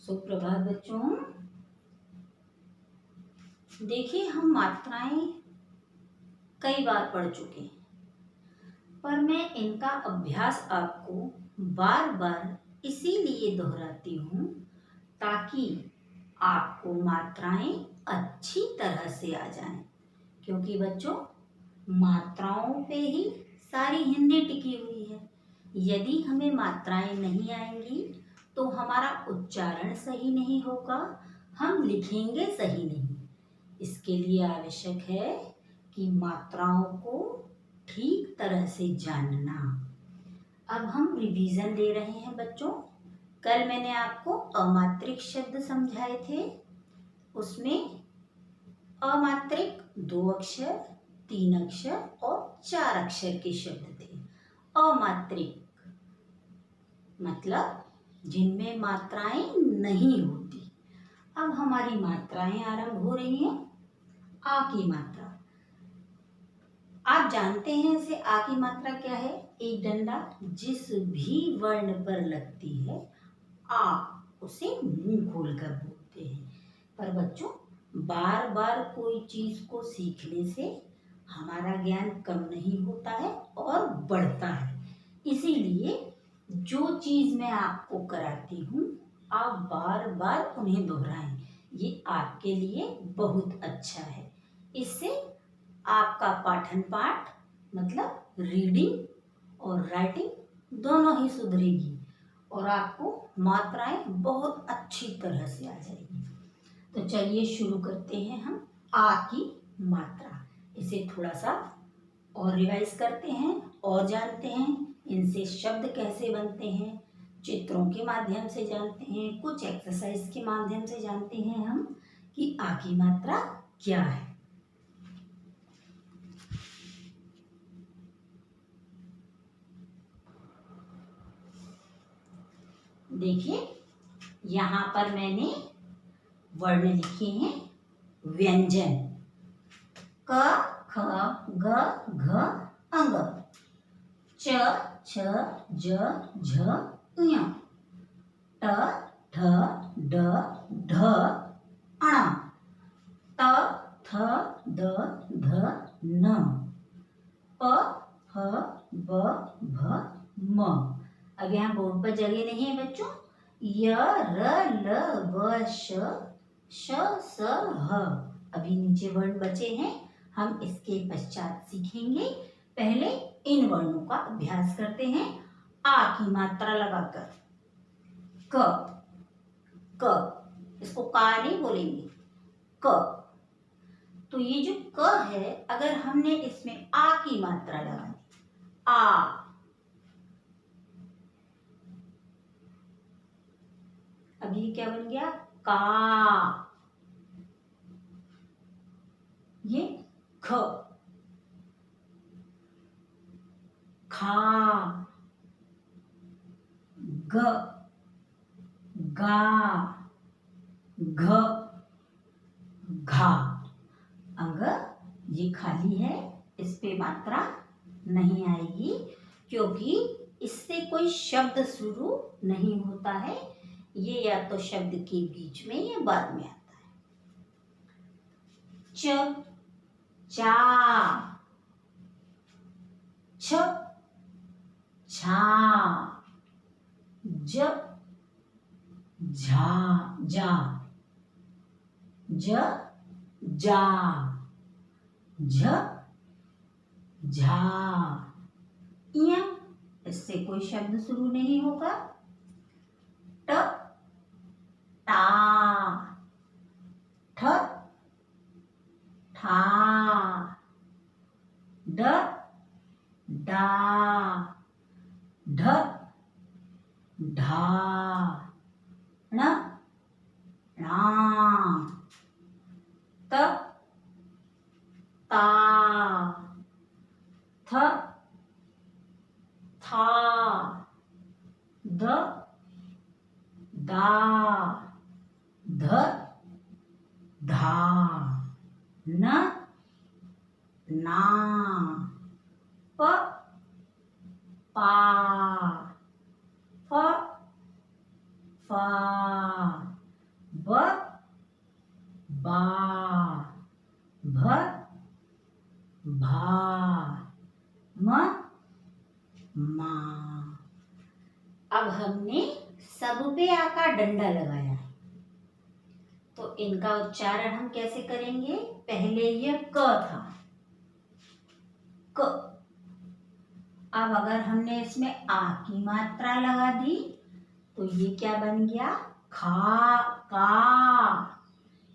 सुप्रभात बच्चों। देखिए, हम मात्राएं कई बार पढ़ चुके हैं, पर मैं इनका अभ्यास आपको बार बार इसीलिए दोहराती हूँ ताकि आपको मात्राएं अच्छी तरह से आ जाएं। क्योंकि बच्चों, मात्राओं पे ही सारी हिंदी टिकी हुई है। यदि हमें मात्राएं नहीं आएंगी तो हमारा उच्चारण सही नहीं होगा, हम लिखेंगे सही नहीं। इसके लिए आवश्यक है कि मात्राओं को ठीक तरह से जानना। अब हम रिवीजन दे रहे हैं बच्चों। कल मैंने आपको अमात्रिक शब्द समझाए थे। उसमें अमात्रिक 2 अक्षर, 3 अक्षर और 4 अक्षर के शब्द थे। अमात्रिक मतलब जिनमें मात्राएं नहीं होती। अब हमारी मात्राएं आरंभ हो रही हैं। आ की मात्रा आप जानते हैं, इसे आ की मात्रा क्या है? एक डंडा जिस भी वर्ण पर लगती है आ, उसे मुंह खोलकर बोलते हैं। पर बच्चों, बार बार कोई चीज को सीखने से हमारा ज्ञान कम नहीं होता है और बढ़ता है। इसीलिए जो चीज मैं आपको कराती हूँ, आप बार बार उन्हें दोहराएं। ये आपके लिए बहुत अच्छा है। इससे आपका पाठन पाठ मतलब रीडिंग और राइटिंग दोनों ही सुधरेगी और आपको मात्राएं बहुत अच्छी तरह से आ जाएगी। तो चलिए शुरू करते हैं हम आ की मात्रा। इसे थोड़ा सा और रिवाइज करते हैं और जानते हैं इनसे शब्द कैसे बनते हैं। चित्रों के माध्यम से जानते हैं, कुछ एक्सरसाइज के माध्यम से जानते हैं हम कि आ की मात्रा क्या है। देखिए, यहाँ पर मैंने वर्ण लिखे हैं व्यंजन। क ख ग घ अंग, च छ ज झ ञ, ट ठ ड ढ ण, त थ द ध न, प फ ब भ म। अब यहाँ बोर्ड पर जगह नहीं है बच्चों। य र ल व श स ह। अभी नीचे वर्ण बचे हैं, हम इसके पश्चात सीखेंगे। पहले इन वर्णों का अभ्यास करते हैं आ की मात्रा लगाकर। क, क, इसको का नहीं बोलेंगे, क। तो ये जो क है, अगर हमने इसमें आ की मात्रा लगा दी, आ, अब ये क्या बन गया? का। ये ख, खा, ग, गा, घ, घा। अगर ये खाली है, इस पे मात्रा नहीं आएगी क्योंकि इससे कोई शब्द शुरू नहीं होता है। ये या तो शब्द के बीच में या बाद में आता है। च, चा, छ, छा, ज, झा, जा, ज, जा, झ, झा, य, इससे कोई शब्द शुरू नहीं होगा। ट, टा, ठ, ठा, ड, डा, ढ, ढा, ण, णा, त, ता, थ, था, द, दा, ध, धा, न, ना, प, पा, फ, फा, अब हमने सब पे आ का डंडा लगाया है, तो इनका उच्चारण हम कैसे करेंगे? पहले ये क था, क। अब अगर हमने इसमें आ की मात्रा लगा दी तो ये क्या बन गया? खा, का।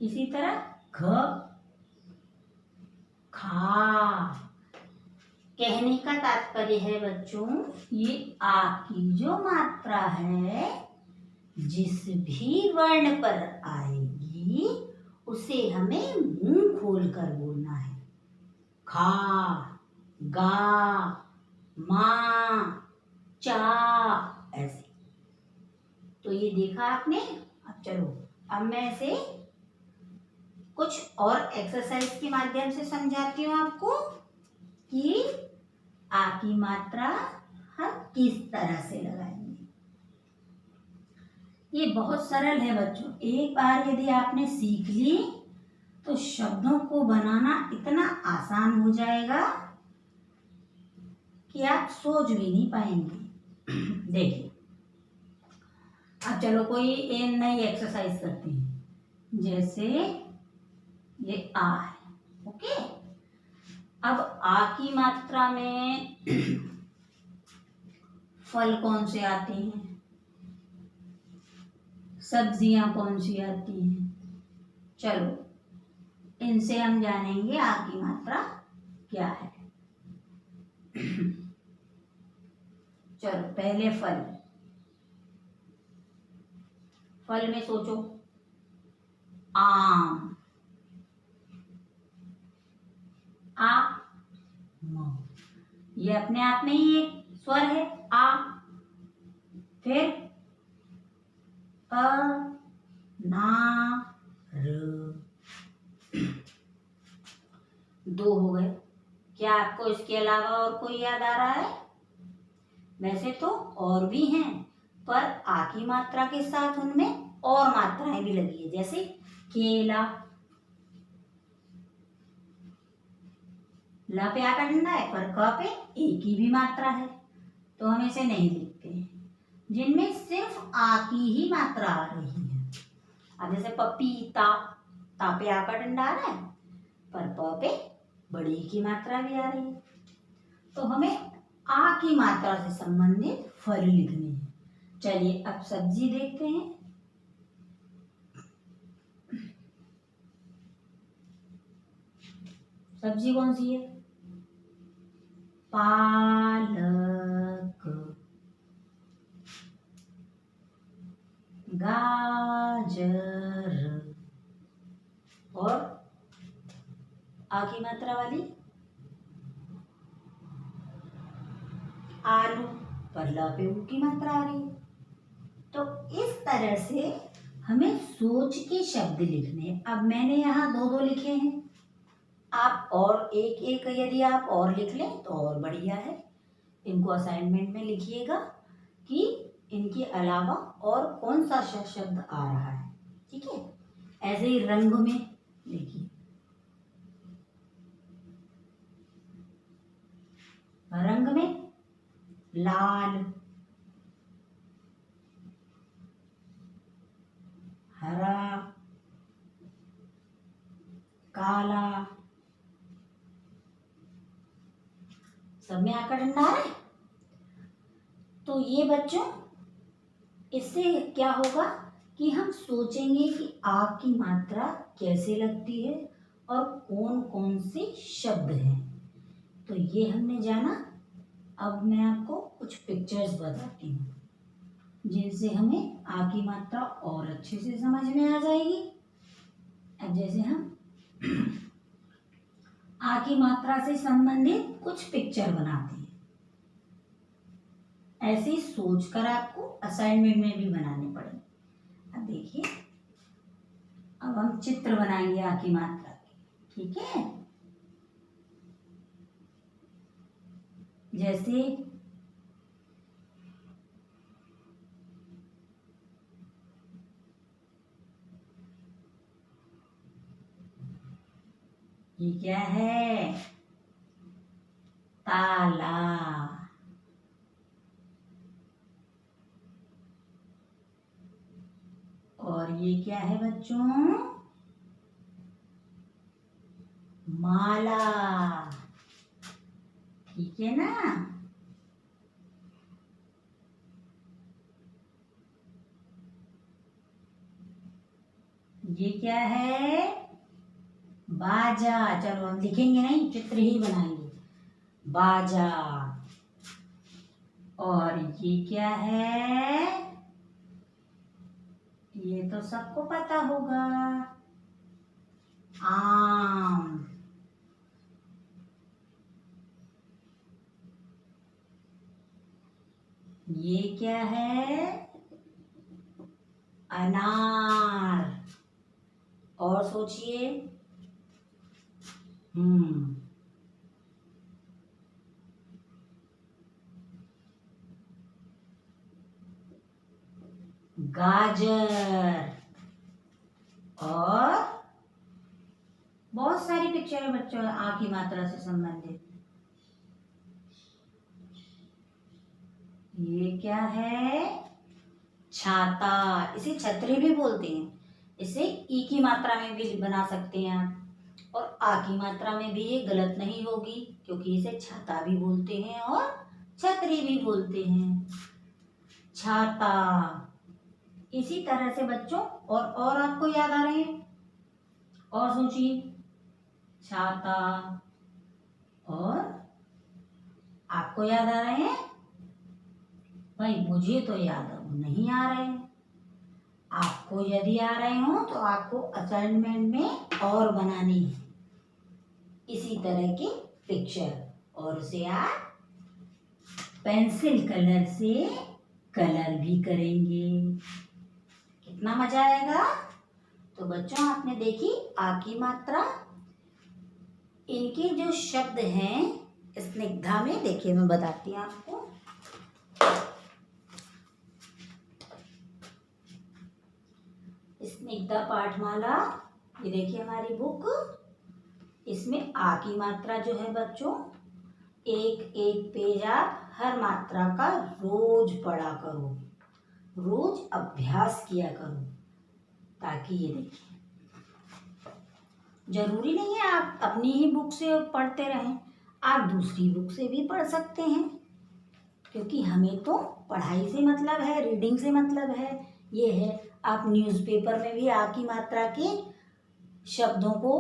इसी तरह घ, खा। कहने का तात्पर्य है बच्चों, ये आ की जो मात्रा है जिस भी वर्ण पर आएगी उसे हमें मुंह खोल कर बोलना है। खा, गा, मा, चा, ऐसे। तो ये देखा आपने। अब चलो, अब मैं इसे कुछ और एक्सरसाइज के माध्यम से समझाती हूँ आपको कि आ की मात्रा हम किस तरह से लगाएंगे। ये बहुत सरल है बच्चों। एक बार यदि आपने सीख ली तो शब्दों को बनाना इतना आसान हो जाएगा कि आप सोच भी नहीं पाएंगे। देखिए, अब चलो कोई एक नई एक्सरसाइज करते हैं। जैसे ये आ है, ओके। अब आ की मात्रा में फल कौन से आते हैं? सब्जियां कौन सी आती हैं? चलो इनसे हम जानेंगे आ की मात्रा क्या है। चलो पहले फल। फल में सोचो, आम, आ, म। ये अपने आप में ही एक स्वर है, आ। फिर अ, ना, र। दो हो गए। क्या आपको इसके अलावा और कोई याद आ रहा है? वैसे तो और भी हैं, पर आ की मात्रा के साथ उनमें और मात्राएं भी लगी है। जैसे केला, ला पे आ का डंडा है पर क पे ए की भी मात्रा है, तो हम इसे नहीं लिखते हैं। जिनमें सिर्फ आ की ही मात्रा आ रही है। अब जैसे पपीता, ता पे आ का डंडा आ रहा है पर प पे बड़ी की मात्रा भी आ रही है। तो हमें आ की मात्रा से संबंधित फल लिखने हैं। चलिए अब सब्जी देखते हैं। सब्जी कौन सी है? पालक, गाजर, और आ की मात्रा वाली आलू, पर ला पे ऊ की मात्रा आ रही है। तो इस तरह से हमें सोच के शब्द लिखने हैं। अब मैंने यहाँ दो दो लिखे हैं, आप और एक एक यदि आप और लिख लें तो और बढ़िया है। इनको असाइनमेंट में लिखिएगा कि इनके अलावा और कौन सा शब्द आ रहा है, ठीक है। ऐसे ही रंग में लिखिए, रंग में लाल, हरा, काला, सब में आकर डंडा है। तो ये बच्चों, इससे क्या होगा कि हम सोचेंगे कि आ की मात्रा कैसे लगती है और कौन कौन से शब्द हैं। तो ये हमने जाना। अब मैं आपको कुछ पिक्चर्स बताती हूँ जिनसे हमें आ की मात्रा और अच्छे से समझ में आ जाएगी। अब जैसे हम आ की मात्रा से संबंधित कुछ पिक्चर बनाते हैं। ऐसे ही सोचकर आपको असाइनमेंट में भी बनाने पड़ेंगे। अब देखिए, अब हम चित्र बनाएंगे आ की मात्रा के, ठीक है। जैसे ये क्या है? ताला। और ये क्या है बच्चों? माला। ठीक है ना? ये क्या है? बाजा। चलो हम लिखेंगे नहीं, चित्र ही बनाएंगे। बाजा। और ये क्या है? ये तो सबको पता होगा, आम। ये क्या है? अनार। और सोचिए। गाजर। और बहुत सारी पिक्चर है बच्चों आ की मात्रा से संबंधित। ये क्या है? छाता। इसे छतरी भी बोलते हैं। इसे ई की मात्रा में भी बना सकते हैं आप, और आ की मात्रा में भी ये गलत नहीं होगी, क्योंकि इसे छाता भी बोलते हैं और छतरी भी बोलते हैं। छाता। इसी तरह से बच्चों और आपको याद आ रहे हैं? और सोचिए। छाता। और आपको याद आ रहे हैं? भाई मुझे तो याद नहीं आ रहे हैं। आपको यदि आ रहे हो तो आपको असाइनमेंट में और बनानी है इसी तरह की पिक्चर, और उसे आप पेंसिल कलर से कलर भी करेंगे। कितना मजा आएगा। तो बच्चों आपने देखी आ की मात्रा। इनके जो शब्द हैं स्निग्धा में, देखिए मैं बताती हूँ आपको। स्निग्धा पाठमाला, ये देखिए हमारी बुक। इसमें आ की मात्रा जो है बच्चों, एक एक पेज आप हर मात्रा का रोज पढ़ा करो, रोज अभ्यास किया करो, ताकि ये देखिए जरूरी नहीं है आप अपनी ही बुक से पढ़ते रहें, आप दूसरी बुक से भी पढ़ सकते हैं, क्योंकि हमें तो पढ़ाई से मतलब है, रीडिंग से मतलब है। ये है, आप न्यूज़पेपर में भी आ की मात्रा के शब्दों को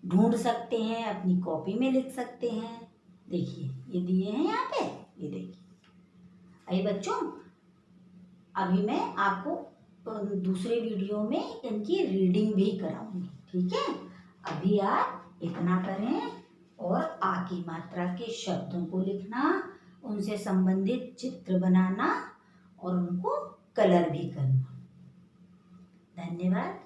ढूंढ सकते हैं, अपनी कॉपी में लिख सकते हैं। देखिए ये दिए हैं यहाँ पे, ये देखिए। अरे बच्चों, अभी मैं आपको दूसरे वीडियो में इनकी रीडिंग भी कराऊंगी, ठीक है? अभी आप इतना करें, और आ की मात्रा के शब्दों को लिखना, उनसे संबंधित चित्र बनाना और उनको कलर भी करना। धन्यवाद।